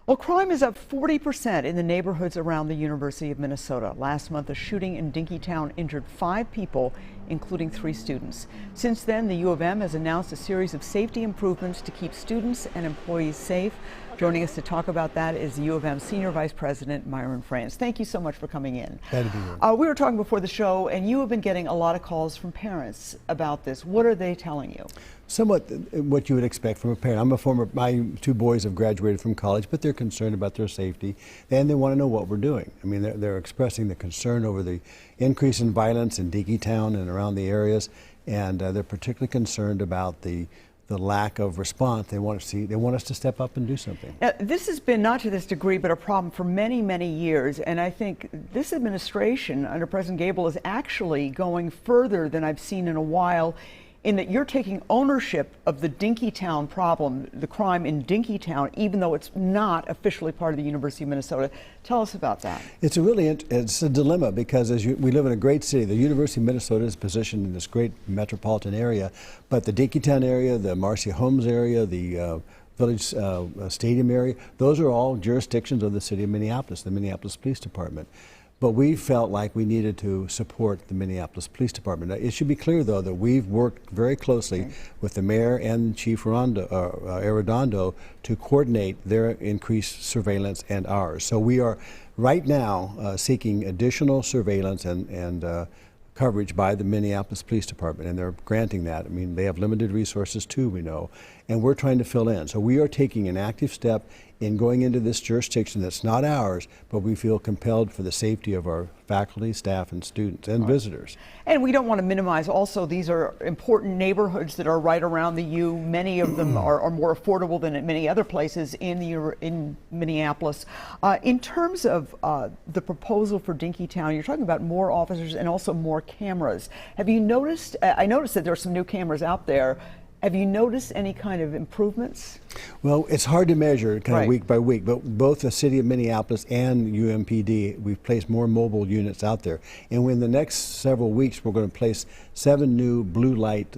Well, crime is up 40% in the neighborhoods around the University of Minnesota. Last month, a shooting in Dinkytown injured 5 people, including 3 students. Since then, the U of M has announced a series of safety improvements to keep students and employees safe. Joining us to talk about that is the U of M Senior Vice President Myron Frans. Thank you so much for coming in. Glad to be here. We were talking before the show, and you have been getting a lot of calls from parents about this. What are they telling you? Somewhat what you would expect from a parent. My 2 boys have graduated from college, but they're concerned about their safety, and they want to know what we're doing. I mean, they're expressing the concern over the increase in violence in Dinkytown and around the areas, and they're particularly concerned about the lack of response. They want us to step up and do something. Now, this has been, not to this degree, but a problem for many, many years, and I think this administration under President Gable is actually going further than I've seen in a while, in that you're taking ownership of the Dinkytown problem, the crime in Dinkytown, even though it's not officially part of the University of Minnesota. Tell us about that. It's a dilemma, because we live in a great city. The University of Minnesota is positioned in this great metropolitan area, but the Dinkytown area, the Marcia Holmes area, the Village Stadium area, those are all jurisdictions of the city of Minneapolis, the Minneapolis Police Department. But we felt like we needed to support the Minneapolis Police Department. Now, it should be clear, though, that we've worked very closely with the mayor and Chief Arredondo to coordinate their increased surveillance and ours. So we are right now seeking additional surveillance and coverage by the Minneapolis Police Department, and they're granting that. I mean, they have limited resources too, we know, and we're trying to fill in. So we are taking an active step in going into this jurisdiction that's not ours, but we feel compelled for the safety of our faculty, staff, and students, and visitors. And we don't want to minimize also, these are important neighborhoods that are right around the U. Many of them are more affordable than at many other places in Minneapolis. In terms of the proposal for Dinkytown, you're talking about more officers and also more cameras. Have you noticed, I noticed that there are some new cameras out there. Have you noticed any kind of improvements? Well, it's hard to measure kind of week by week, but both the city of Minneapolis and UMPD, we've placed more mobile units out there. And in the next several weeks, we're going to place 7 new blue light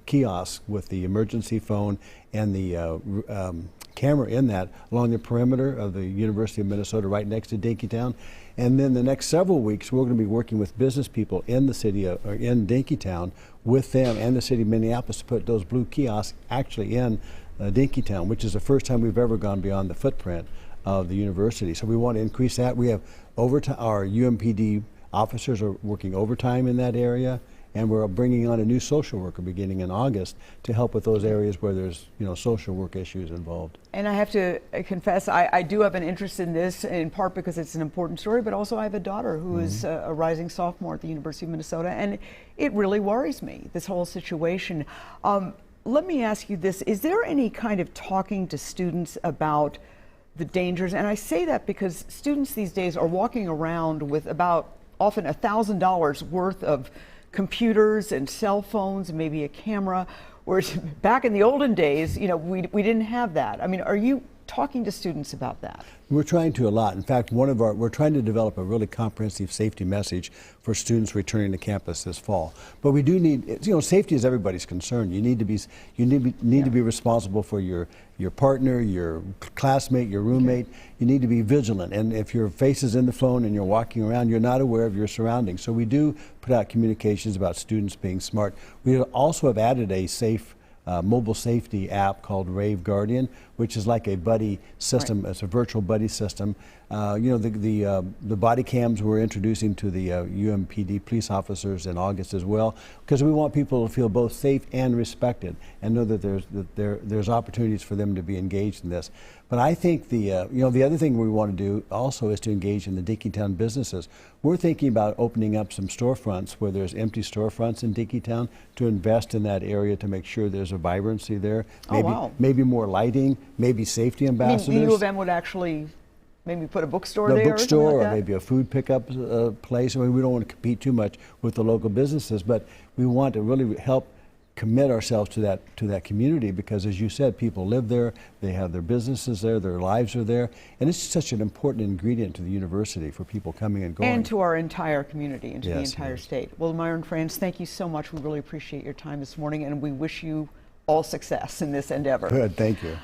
kiosks with the emergency phone and the camera in that along the perimeter of the University of Minnesota right next to Dinkytown. And then the next several weeks, we're going to be working with business people in the city or in Dinkytown with them and the city of Minneapolis to put those blue kiosks actually in Dinkytown, which is the first time we've ever gone beyond the footprint of the university. So we want to increase that. We have our UMPD officers are working overtime in that area, and we're bringing on a new social worker beginning in August to help with those areas where there's social work issues involved. And I have to confess, I do have an interest in this, in part because it's an important story, but also I have a daughter who is a rising sophomore at the University of Minnesota, and it really worries me, this whole situation. Let me ask you this, is there any kind of talking to students about the dangers? And I say that because students these days are walking around with about often $1,000 worth of computers and cell phones and maybe a camera, whereas back in the olden days, we didn't have that. I mean, are you talking to students about that? We're trying to a lot. In fact, we're trying to develop a really comprehensive safety message for students returning to campus this fall. But we do need, safety is everybody's concern. You need to be responsible for your partner, your classmate, your roommate. You need to be vigilant. And if your face is in the phone and you're walking around, you're not aware of your surroundings. So we do put out communications about students being smart. We also have added a mobile safety app called Rave Guardian, which is like a buddy system. It's a virtual buddy system. The body cams we're introducing to the UMPD police officers in August as well, because we want people to feel both safe and respected and know that there's opportunities for them to be engaged in this. But I think the other thing we want to do also is to engage in the Dinkytown businesses. We're thinking about opening up some storefronts where there's empty storefronts in Dinkytown to invest in that area to make sure there's a vibrancy there. Maybe more lighting, maybe safety ambassadors. I mean, the U of M would actually maybe put a bookstore there? A bookstore, or like maybe a food pickup place. I mean, we don't want to compete too much with the local businesses, but we want to really help commit ourselves to that community, because as you said, people live there, they have their businesses there, their lives are there, and it's such an important ingredient to the university for people coming and going. And to our entire community and to the entire state. Well, Myron Frans, thank you so much. We really appreciate your time this morning, and we wish you all success in this endeavor. Good, thank you.